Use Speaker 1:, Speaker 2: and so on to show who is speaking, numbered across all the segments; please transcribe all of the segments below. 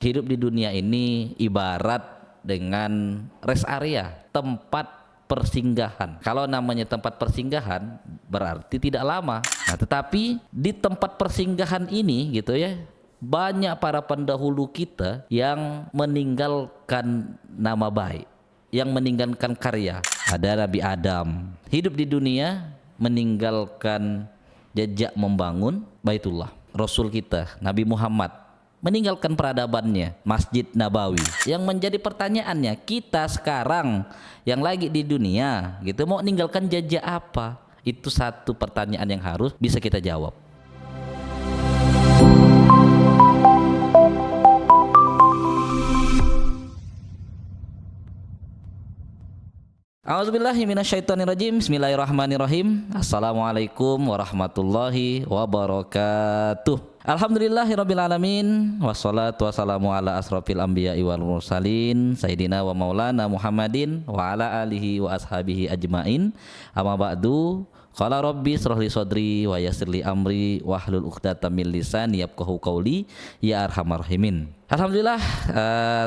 Speaker 1: Hidup di dunia ini ibarat dengan rest area, tempat persinggahan. Kalau namanya tempat persinggahan berarti tidak lama. Nah, tetapi di tempat persinggahan ini gitu ya, banyak para pendahulu kita yang meninggalkan nama baik, yang meninggalkan karya. Ada Nabi Adam, hidup di dunia meninggalkan jejak membangun Baitullah. Rasul kita Nabi Muhammad meninggalkan peradabannya, Masjid Nabawi. Yang menjadi pertanyaannya, kita sekarang yang lagi di dunia gitu mau ninggalkan jejak apa? Itu satu pertanyaan yang harus bisa kita jawab. A'udzubillahi minasyaitonirrajim. Bismillahirrahmanirrahim. Assalamualaikum warahmatullahi wabarakatuh. Alhamdulillahirabbil alamin, wassalatu wassalamu ala asrofil anbiya'i wal mursalin sayyidina wa maulana Muhammadin wa ala alihi wa ashabihi ajmain. Amma ba'du. Qala rabbi shrah li sadri wa yassir li amri wahlul 'uqdatam min lisani yafqahu qawli ya arhamar rahimin. Alhamdulillah,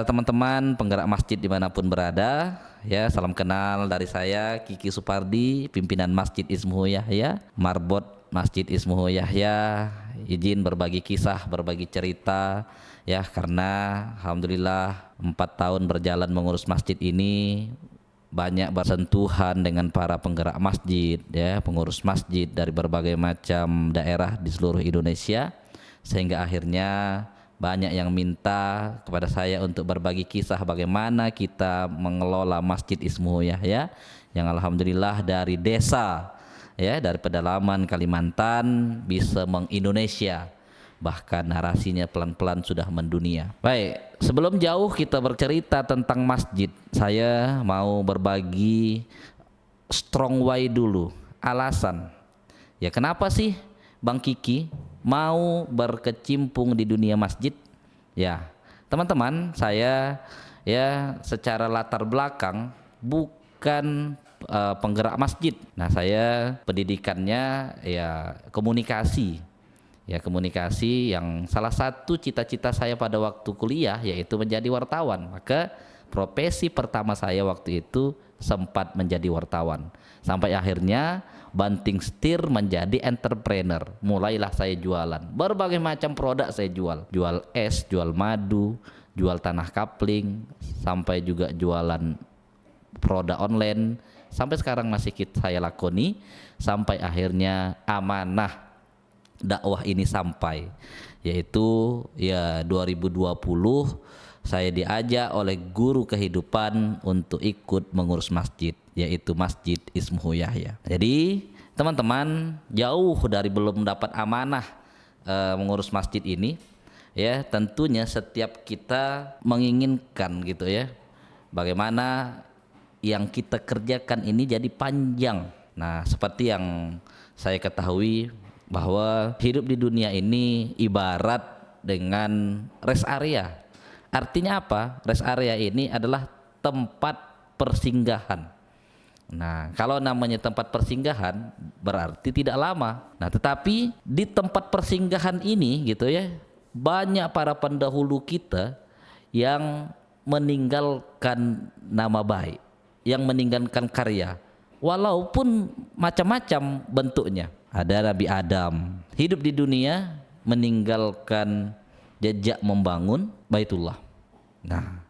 Speaker 1: teman-teman penggerak masjid dimanapun berada, ya, salam kenal dari saya Kiki Supardi, pimpinan Masjid Ismuhu Yahya, Marbot Masjid Ismuhu Yahya. Izin berbagi kisah, berbagi cerita, ya, karena alhamdulillah 4 tahun berjalan mengurus masjid ini banyak bersentuhan dengan para penggerak masjid, ya, pengurus masjid dari berbagai macam daerah di seluruh Indonesia, sehingga akhirnya banyak yang minta kepada saya untuk berbagi kisah bagaimana kita mengelola Masjid Ismuhu Yahya yang alhamdulillah dari desa, ya, dari pedalaman Kalimantan bisa meng-Indonesia, bahkan narasinya pelan-pelan sudah mendunia. Baik, sebelum jauh kita bercerita tentang masjid, saya mau berbagi strong why dulu, alasan, ya, kenapa sih Bang Kiki mau berkecimpung di dunia masjid. Ya, teman-teman, saya, ya, secara latar belakang bukan penggerak masjid. Nah, saya pendidikannya ya komunikasi. Ya, komunikasi yang salah satu cita-cita saya pada waktu kuliah yaitu menjadi wartawan. Maka profesi pertama saya waktu itu sempat menjadi wartawan. Sampai akhirnya banting setir menjadi entrepreneur. Mulailah saya jualan berbagai macam produk, saya jual es, jual madu, jual tanah kapling, sampai juga jualan produk online. Sampai sekarang masih saya lakoni, sampai akhirnya amanah dakwah ini sampai, yaitu ya 2020 saya diajak oleh guru kehidupan untuk ikut mengurus masjid, yaitu Masjid Ismuhu Yahya. Jadi teman-teman, jauh dari belum dapat amanah mengurus masjid ini, ya, tentunya setiap kita menginginkan gitu ya, bagaimana yang kita kerjakan ini jadi panjang. Nah, seperti yang saya ketahui bahwa hidup di dunia ini ibarat dengan rest area. Artinya apa? Rest area ini adalah tempat persinggahan. Nah, kalau namanya tempat persinggahan berarti tidak lama. Nah, tetapi di tempat persinggahan ini gitu ya, banyak para pendahulu kita yang meninggalkan nama baik, yang meninggalkan karya, walaupun macam-macam bentuknya. Ada Nabi Adam, hidup di dunia meninggalkan jejak membangun Baitullah. Nah,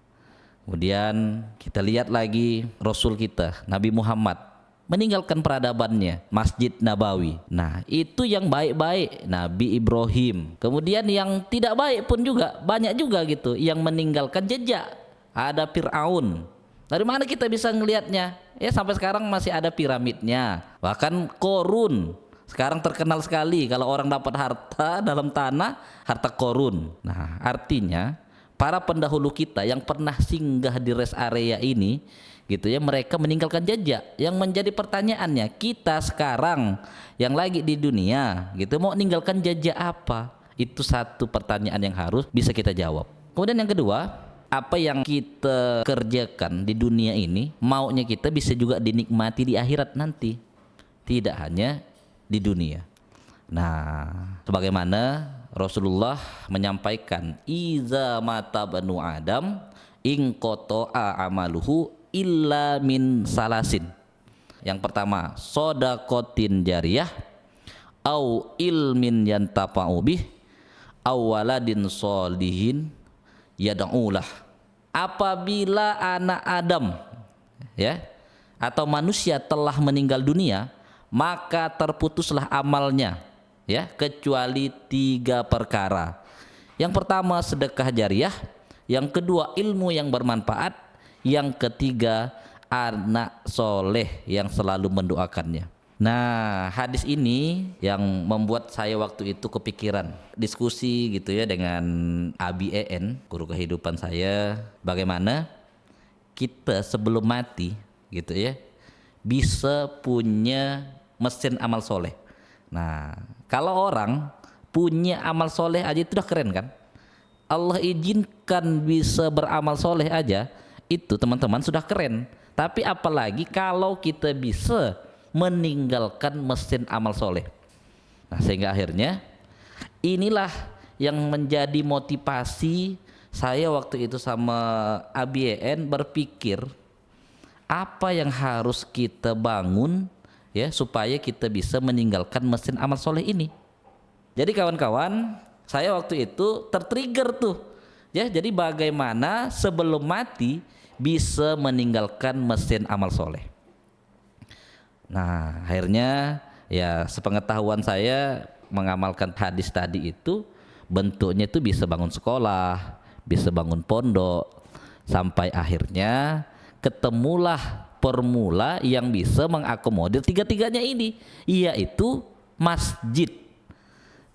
Speaker 1: kemudian kita lihat lagi Rasul kita Nabi Muhammad meninggalkan peradabannya, Masjid Nabawi. Nah, itu yang baik-baik, Nabi Ibrahim. Kemudian yang tidak baik pun juga banyak juga gitu yang meninggalkan jejak. Ada Fir'aun. Dari mana kita bisa ngelihatnya? Ya, sampai sekarang masih ada piramidnya. Bahkan Korun sekarang terkenal sekali, kalau orang dapat harta dalam tanah, harta Korun. Nah, artinya para pendahulu kita yang pernah singgah di rest area ini gitu ya, mereka meninggalkan jejak. Yang menjadi pertanyaannya, kita sekarang yang lagi di dunia gitu mau meninggalkan jejak apa? Itu satu pertanyaan yang harus bisa kita jawab. Kemudian yang kedua, apa yang kita kerjakan di dunia ini maunya kita bisa juga dinikmati di akhirat nanti, tidak hanya di dunia. Nah, sebagaimana Rasulullah menyampaikan, iza mata banu Adam in qata'a amaluhu illa min salasin. Yang pertama, sodakotin jariyah, au ilmin yantafa'u bih, au waladin solihin yad'ulah. Apabila anak Adam, ya, atau manusia telah meninggal dunia, maka terputuslah amalnya, ya, kecuali 3 perkara. Yang pertama sedekah jariyah, yang kedua ilmu yang bermanfaat, yang ketiga anak soleh yang selalu mendoakannya. Nah, hadis ini yang membuat saya waktu itu kepikiran diskusi gitu ya dengan Abi EN, guru kehidupan saya, bagaimana kita sebelum mati gitu ya bisa punya mesin amal soleh. Nah, kalau orang punya amal soleh aja itu udah keren kan. Allah izinkan bisa beramal soleh aja, itu teman-teman sudah keren. Tapi apalagi kalau kita bisa meninggalkan mesin amal soleh. Nah, sehingga akhirnya inilah yang menjadi motivasi saya waktu itu sama ABN berpikir apa yang harus kita bangun ya supaya kita bisa meninggalkan mesin amal soleh ini. Jadi kawan-kawan, saya waktu itu tertrigger tuh ya, jadi bagaimana sebelum mati bisa meninggalkan mesin amal soleh. Nah, akhirnya ya sepengetahuan saya mengamalkan hadis tadi itu bentuknya itu bisa bangun sekolah, bisa bangun pondok, sampai akhirnya ketemulah formula yang bisa mengakomodir tiga-tiganya ini, yaitu masjid.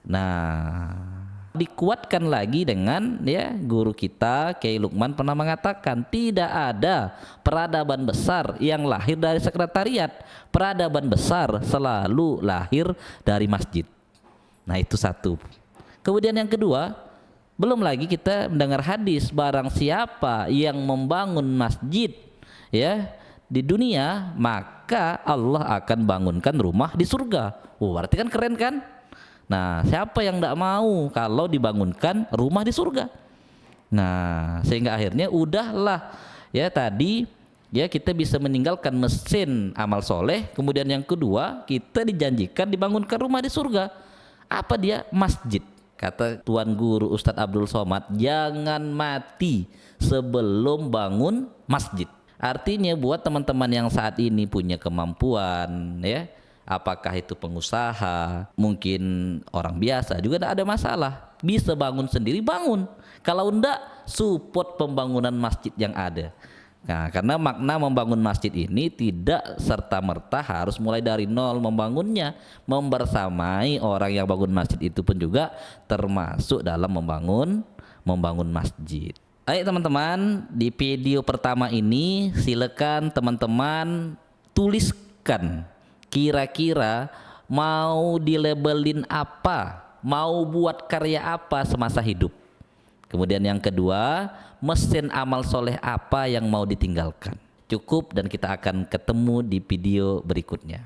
Speaker 1: Nah, dikuatkan lagi dengan ya guru kita Kiai Lukman pernah mengatakan tidak ada peradaban besar yang lahir dari sekretariat, peradaban besar selalu lahir dari masjid. Nah, itu satu. Kemudian yang kedua, belum lagi kita mendengar hadis barang siapa yang membangun masjid ya di dunia, maka Allah akan bangunkan rumah di surga. Berarti kan keren kan? Nah, siapa yang tidak mau kalau dibangunkan rumah di surga? Nah, sehingga akhirnya udahlah ya tadi ya kita bisa meninggalkan mesin amal soleh. Kemudian yang kedua, kita dijanjikan dibangunkan rumah di surga. Apa dia? Masjid. Kata Tuan Guru Ustadz Abdul Somad, jangan mati sebelum bangun masjid. Artinya buat teman-teman yang saat ini punya kemampuan ya, apakah itu pengusaha, mungkin orang biasa juga tidak ada masalah, bisa bangun sendiri, bangun. Kalau enggak, support pembangunan masjid yang ada. Nah, karena makna membangun masjid ini tidak serta-merta harus mulai dari nol membangunnya. Membersamai orang yang bangun masjid itu pun juga termasuk dalam membangun masjid. Ayo teman-teman, di video pertama ini silakan teman-teman tuliskan kira-kira mau dilabelin apa, mau buat karya apa semasa hidup. Kemudian yang kedua, mesin amal soleh apa yang mau ditinggalkan. Cukup dan kita akan ketemu di video berikutnya.